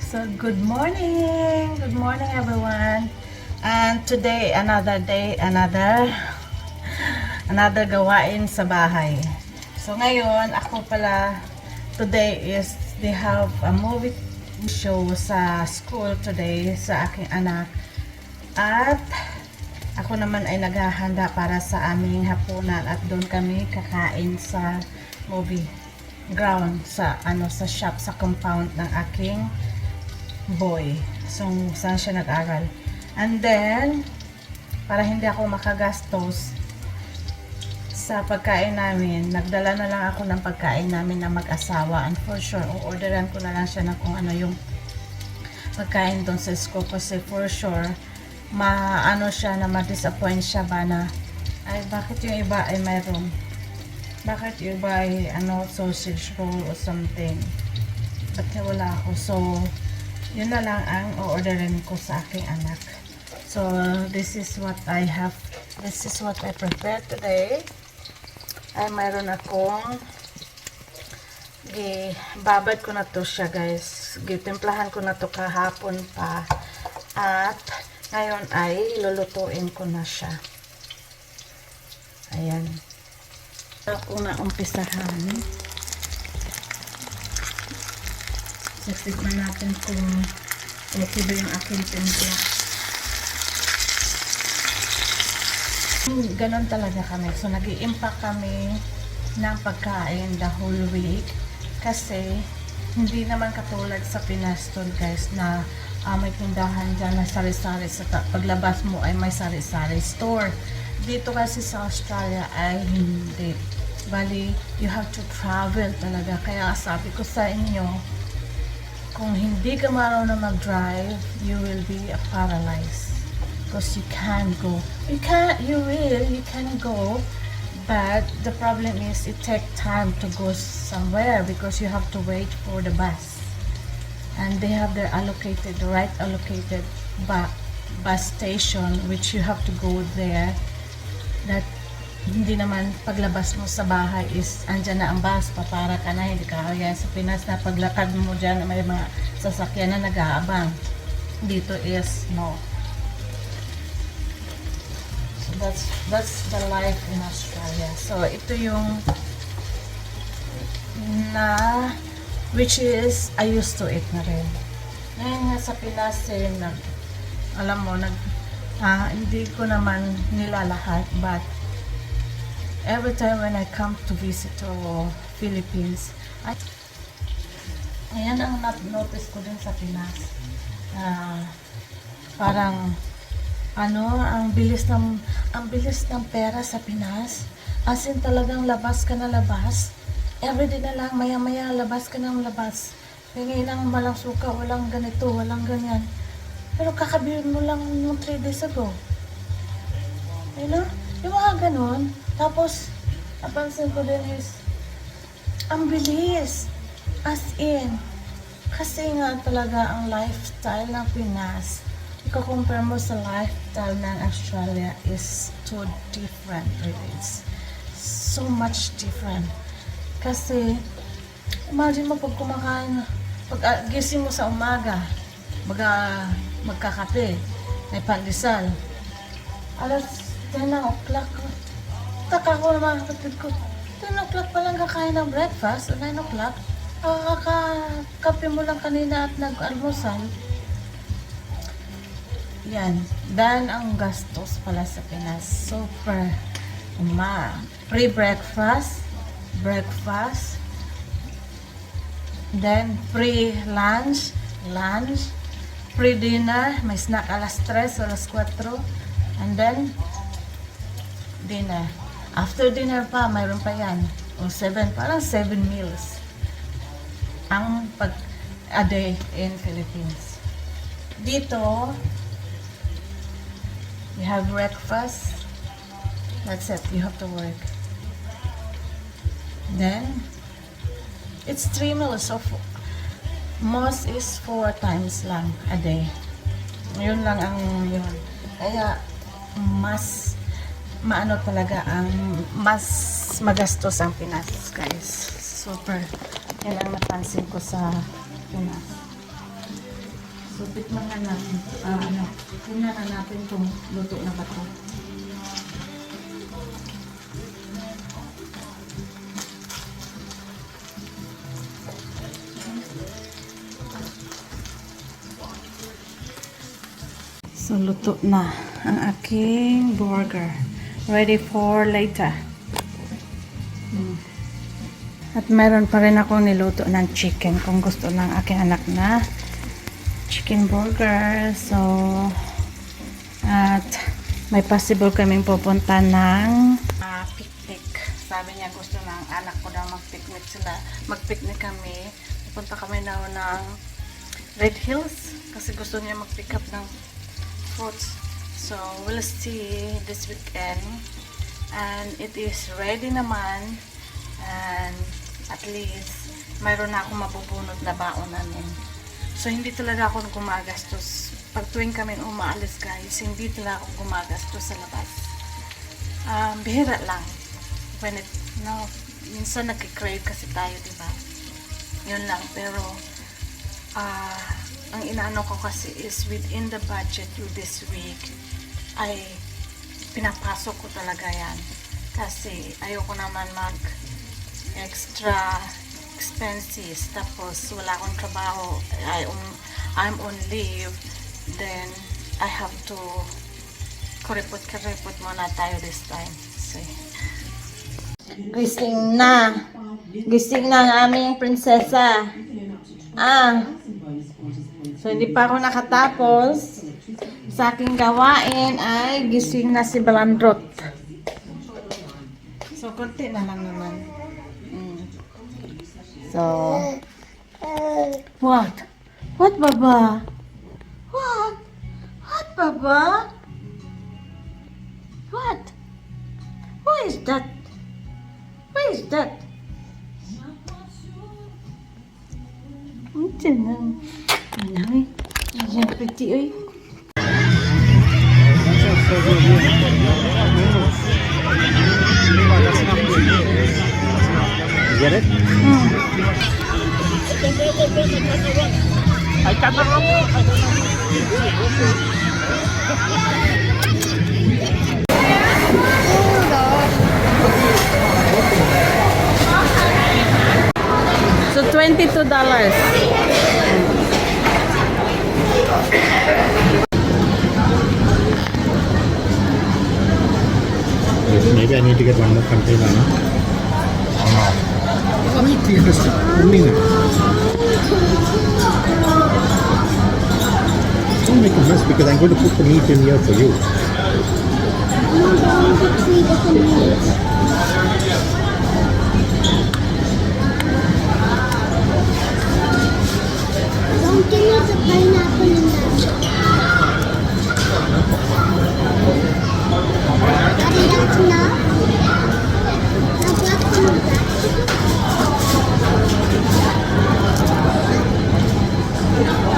So, good morning! Good morning, everyone! And today, another day, another gawain sa bahay. So, ngayon, ako pala, today is, they have a movie show sa school today sa aking anak. At, ako naman ay naghahanda para sa aming hapunan at doon kami kakain sa movie ground sa sa shop sa compound ng aking boy. So saan siya nag-aral. And then para hindi ako makagastos sa pagkain namin, nagdala na lang ako ng pagkain namin na mag-asawa, and for sure orderan ko na lang siya ng kung ano yung pagkain doon sa school kasi for sure maano siya na ma-disappoint siya ba na ay bakit yung iba ay mayroon, bakit yung iba ay sausage roll or something, ba't wala ako. So yun na lang ang orderin ko sa aking anak. So this is what I have, this is what I prepared today. Ay mayroon akong babad ko na to siya guys, gitimplahan ko na to kahapon pa at ngayon ay lulutuin ko na siya. Ayan. Ako na umpisahan. Tikman natin kung okay ba yung aking timpla. Ganon talaga kami. So nag-i-impact kami ng pagkain the whole week kasi hindi naman katulad sa Pinas doon guys na may tindahan dyan na sari-sari, sa paglabas mo ay may sari-sari store. Dito kasi sa Australia ay hindi. Bali, you have to travel talaga. Kaya sabi ko sa inyo, kung hindi ka marunong mag-drive, you will be paralyzed. Because you can't go. You can go. But the problem is, it takes time to go somewhere because you have to wait for the bus. And they have their allocated bus station which you have to go there. That hindi naman paglabas mo sa bahay is andyan na ang bus, papara ka na, hindi ka kaya sa Pinas na paglakad mo dyan may mga sasakyan na nag-aabang. Dito is no. So that's the life in Australia. So ito yung which is I used to it na rin. Ngayon nga sa Pinas alam mo hindi ko naman nila lahat, but every time when I come to visit to Philippines, ayan ang notice ko din sa Pinas. Parang ang bilis ng pera sa Pinas. As in talagang labas ka na labas. Everyday na lang, maya-maya labas ka ng labas. Hingi ng walang suka, walang ganito, walang ganyan. Pero kakabili mo lang yung 3 days ago. You know? Yung mga ganun. Tapos, napansin ko din is, ang bilis. As in, kasi nga talaga ang lifestyle ng Pinas, ikakompare mo sa lifestyle ng Australia is too different. It's so much different. Kasi, imagine mo pag kumakain, pag gising mo sa umaga, magkakape, may pandesal. Alas 10 o'clock, taka ko naman kapatid ko, 10 o'clock pa lang kakain ng breakfast, 9 o'clock, kape mo lang kanina at nag-almusal. Yan, dan ang gastos pala sa Pinas. Super, pre-breakfast, breakfast, then pre-lunch, pre-dinner, may snack alas 3, alas 4, and then dinner. After dinner pa, mayroon pa yan. O 7, parang 7 meals ang a day in Philippines. Dito, you have breakfast, that's it, you have to work. Then, it's 3 meals of most is 4 times lang a day. Yun lang ang yun. Kaya, mas talaga ang mas magastos ang Pinas, guys. Super. Yan ang napansin ko sa Pinas. So, tikman na natin. Tingnan na natin kung luto na ba ito. So, luto na ang aking burger. Ready for later. At meron pa rin akong niluto ng chicken kung gusto ng aking anak na chicken burger. So, at may possible kaming pupunta ng picnic. Sabi niya gusto ng anak ko daw mag-picnic kami. Pupunta kami daw ng Red Hills kasi gusto niya mag-pick up ng fruits. So, we'll see this weekend. And it is ready naman. And at least, mayroon na akong mabubunot na baon namin. So, hindi talaga ako gumagastos. Pag tuwing kami umaalis guys, hindi talaga ako gumagastos sa labas. Bihira lang. Minsan nagkikrave kasi tayo, diba? Yun lang. Pero, ang inaano ko kasi is within the budget this week ay pinapasok ko talaga yan kasi ayoko naman mag extra expenses tapos wala akong trabaho, I'm on leave, then I have to kuripot muna tayo this time. Gising na ang aming prinsesa. So, hindi pa ako nakatapos sa aking gawain ay gising na si Balandrot. So, konti na lang naman. So, what? What, Baba? What? What, Baba? What? Who is that? Who is that? Ay, yan pretty, oy. Get it? I So, $22. Maybe I need to get one more container, no? Wait, yes, only now. Don't make a mess because I'm going to put the meat in here for you. No, don't put 3 different meats. Don't give me the pineapple in that. Daddy, that's enough. Now grab some of that.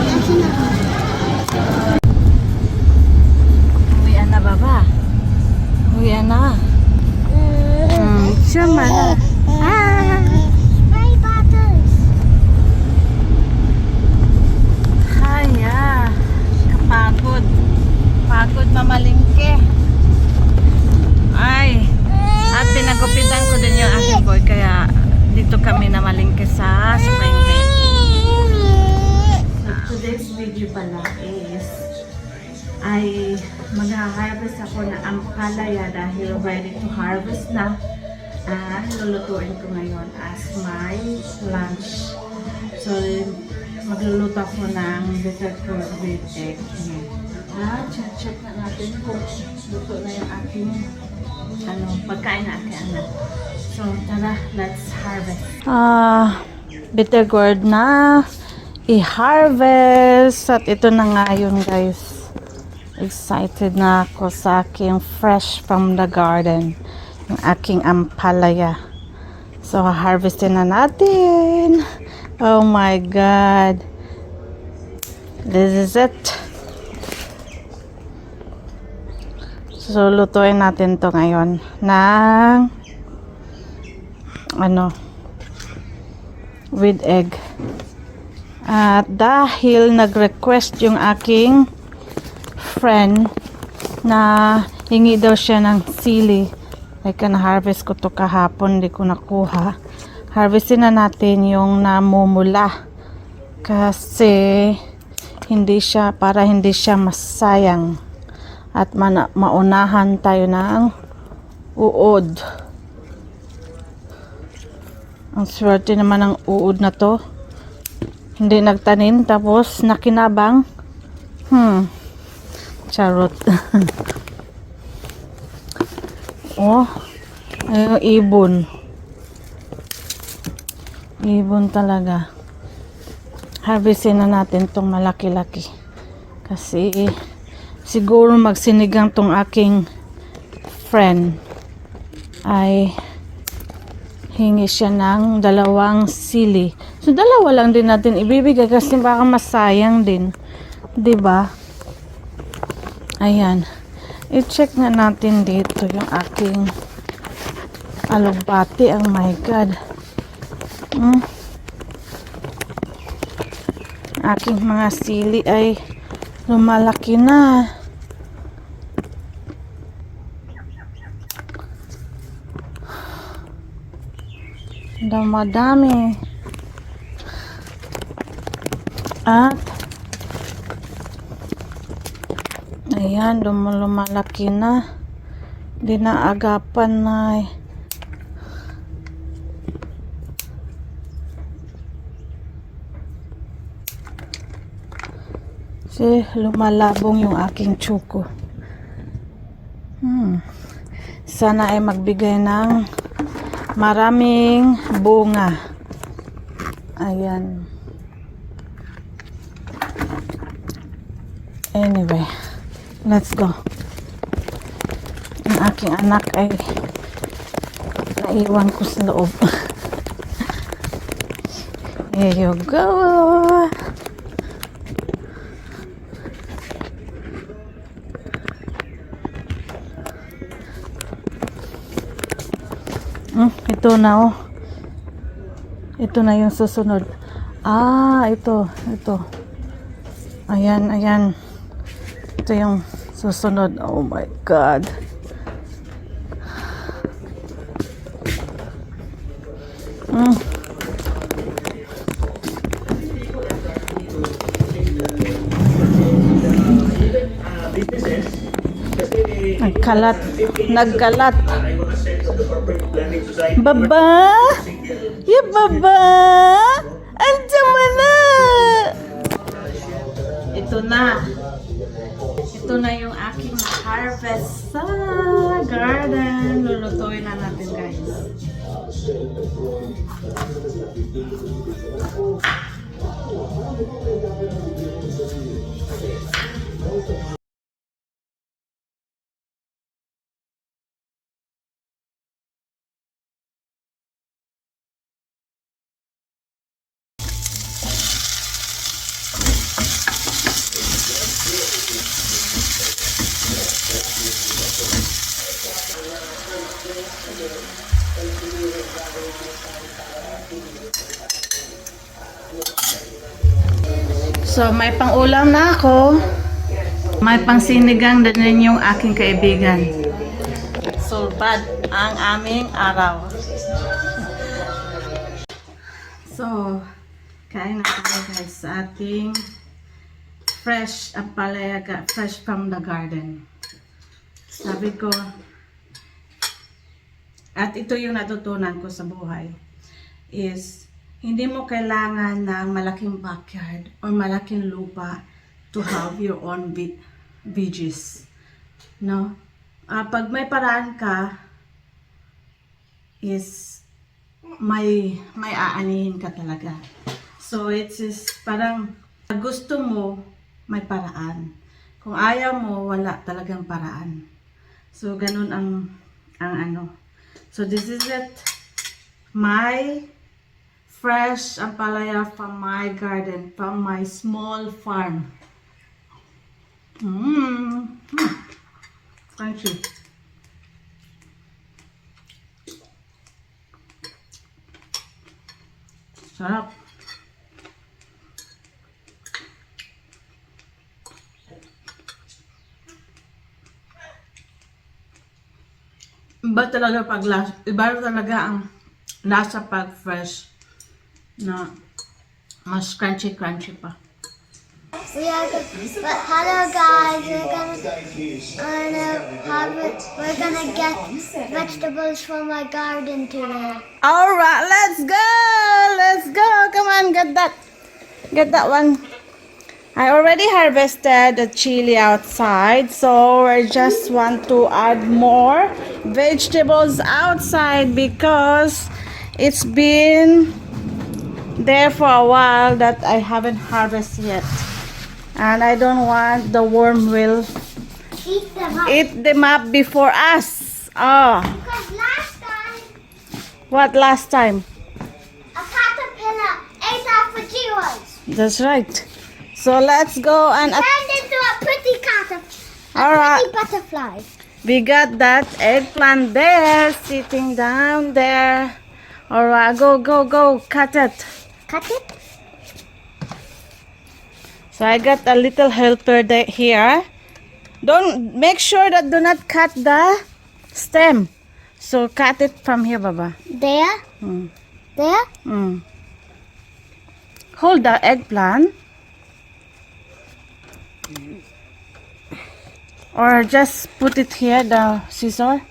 That's enough. Uwian na, Baba. Uwian na. Siya man. Spray bottles. Haya. Kapagod. Pagod mamalingke. Ay. At pinagupitan ko din yung aking boy. Kaya dito kami namalingke sa Springfield. Today's video pala is ay mag-harvest ako na ampalaya dahil ready to harvest na. Lulutuin ko ngayon as my lunch. So, magluluto ako ng bitter gourd with egg. Check na natin kung luto na yung aking pagkain na aking anak. So, tara, let's harvest. Bitter gourd na i-harvest. At ito na nga yun, guys. Excited na ako sa aking fresh from the garden. Yung aking ampalaya. So, harvestin na natin. Oh my God. This is it. So, lutuin natin to ngayon ng with egg. At dahil nag-request yung aking friend na hingi daw siya ng sili, like na-harvest ko to kahapon, di ko nakuha. Harvestin na natin yung namumula kasi para hindi siya masayang at maunahan tayo ng uod. Ang swerte naman ng uod na to, hindi nagtanim tapos nakinabang. Charot. Oh, ayun, ibon talaga. Harvestin na natin tong malaki-laki kasi siguro magsinigang tong aking friend ay hingi siya ng 2 sili. So dalawa lang din natin ibibigay kasi baka masayang din, 'di ba? Ayan. I-check na natin dito yung aking alugbati. Oh my god. Aking mga sili ay lumalaki na. Madami. At ayan, lumalaki na. Dinaagapan na eh. Kasi lumalabong yung aking tsuko. Sana ay magbigay ng maraming bunga. Ayan. Anyway, let's go. Ang aking anak ay naiwan ko sa loob. Here you go. Ito na oh. Ito na yung susunod. Ito. Ayan. Ito yung susunod. Oh my God. Nagkalat. Baba! Baba! Andiyan mo na! Ito na yung aking harvest sa garden. Lulutuin na natin, guys. So, may pang-ulam na ako. May pang-sinigang din yung aking kaibigan. Sulbad ang aming araw. So, kain na tayo guys sa ating fresh ampalaya, fresh from the garden. Sabi ko, at ito yung natutunan ko sa buhay, is hindi mo kailangan ng malaking backyard or malaking lupa to have your own veggies. No? Pag may paraan ka, is may aanihin ka talaga. So it is parang pag gusto mo, may paraan. Kung ayaw mo, wala talagang paraan. So ganun ang ano. So this is it. My fresh ampalaya from my garden, from my small farm. Crunchy. Sarap. Iba talaga ang lasa pag fresh na mas crunchy pa. We are but hello guys, we're gonna get vegetables from my garden today. Alright, let's go! Let's go! Come on, get that one. I already harvested the chili outside, so I just want to add more vegetables outside because it's been there for a while that I haven't harvested yet. And I don't want the worm will Eat them up. before us. Oh, Because last time, what last time? a caterpillar ate our fajiolas. That's right. So let's go and Turned into a pretty caterpillar. Alright. Pretty butterfly. we got that eggplant there sitting down there. Alright, go, cut it. Cut it. So I got a little helper here. Don't make sure that do not cut the stem. So cut it from here, Baba. There. Mm. There. Mm. Hold the eggplant. Or just put it here, the scissor.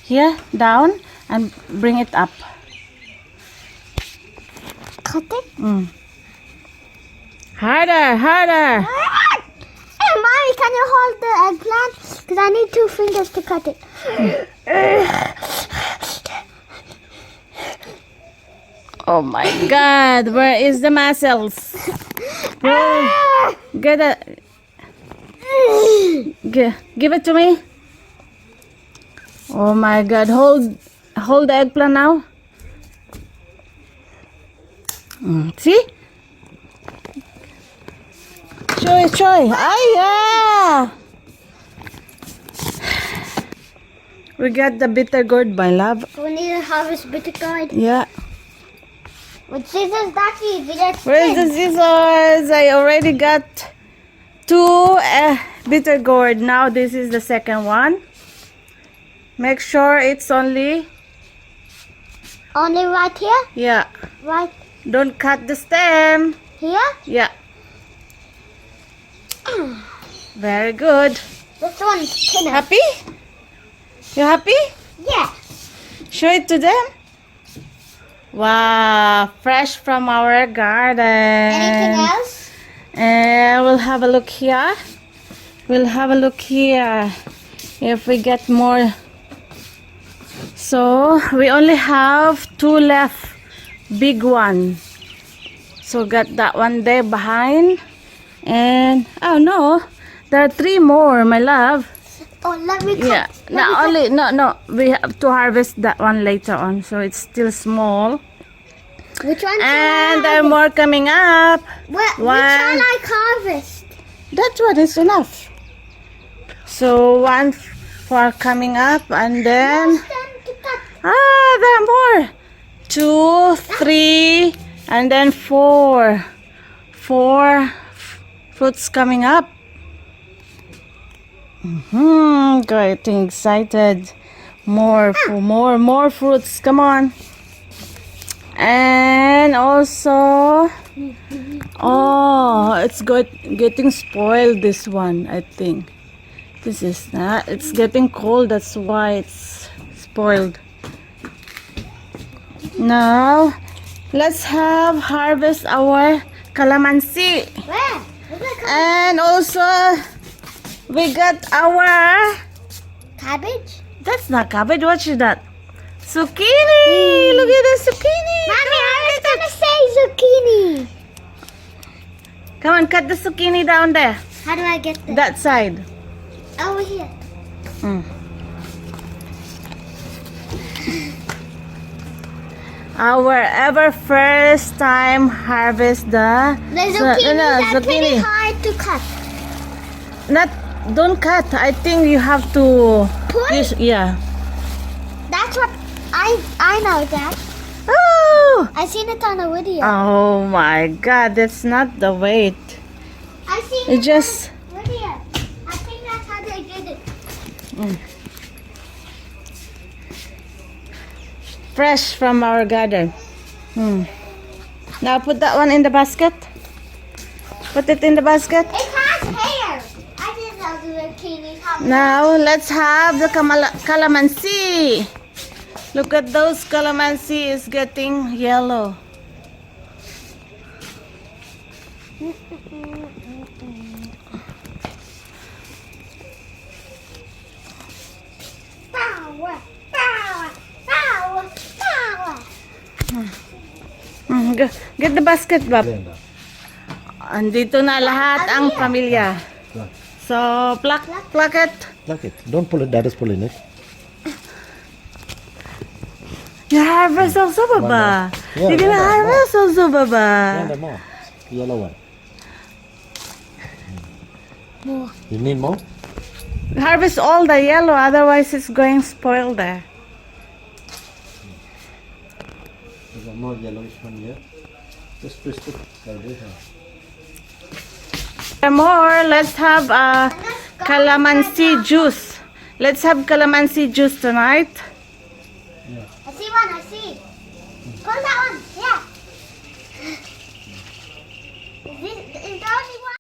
Here, down, and bring it up. Cut it. Mm. Harder. Hey, Mommy, can you hold the eggplant? Because I need 2 fingers to cut it. Oh my God, where is the muscles? Bro, get it. Give it to me. Oh my God, hold the eggplant now. See? Choy. Yeah. We got the bitter gourd, my love. We need to harvest bitter gourd. Yeah. With scissors, that's easy. Let's Where's the scissors? I already got 2 bitter gourd. Now this is the second one. Make sure it's only, Only right here? yeah. Right Don't cut the stem. here? Yeah. Very good. This one's thinner. Happy? You happy? Yeah. Show it to them. Wow, fresh from our garden. Anything else? And we'll have a look here. If we get more. So we only have 2 left. Big one. So got that one there behind. And oh no, there are 3 more, my love. Oh, let me cut. Yeah. No. We have to harvest that one later on. So it's still small. Which one should And I there are harvest? more coming up. Which one. one I harvest? That one is enough. So one for coming up, and then Ask them to cut. there are more. 2, 3, and then 4. 4 fruits coming up. Getting excited. More fruits. Come on. And also, it's getting spoiled, this one, I think. This is not. It's getting cold, that's why it's spoiled. Now, let's harvest our calamansi. Where? Look at And also, we got our, cabbage. that's not cabbage, what is that? Zucchini! Look at the zucchini! Mommy, I was gonna say zucchini. Come on, cut the zucchini down there. How do I get there? That side. Over here. Our ever first time harvest the The zucchini are pretty zucchini. hard to cut. Don't cut. I think you have to Pull? yeah. That's what I know that. Oh! I seen it on a video. Oh my God, that's not the weight. I seen It it just on a video. I think that's how they did it. Fresh from our garden. Now put that one in the basket. Put it in the basket. It has hair. I didn't know the zucchini have Now let's have the calamansi. Look at those calamansi is getting yellow. power, power, power, power. Get the basket, Bob. Andito na lahat ang pamilya. So, pluck it. Pluck it. Don't pull it. Dad is pulling it. You harvest also, Baba. Yeah, You're gonna one more. harvest also, Baba. And more. Yellow one. More. You need more? Harvest all the yellow, otherwise it's going spoil there. There's one more yellowish one here. Just twist it like this. More, let's have calamansi juice. Let's have calamansi juice tonight. I see one, I see. Pull that one, yeah. Is that only one?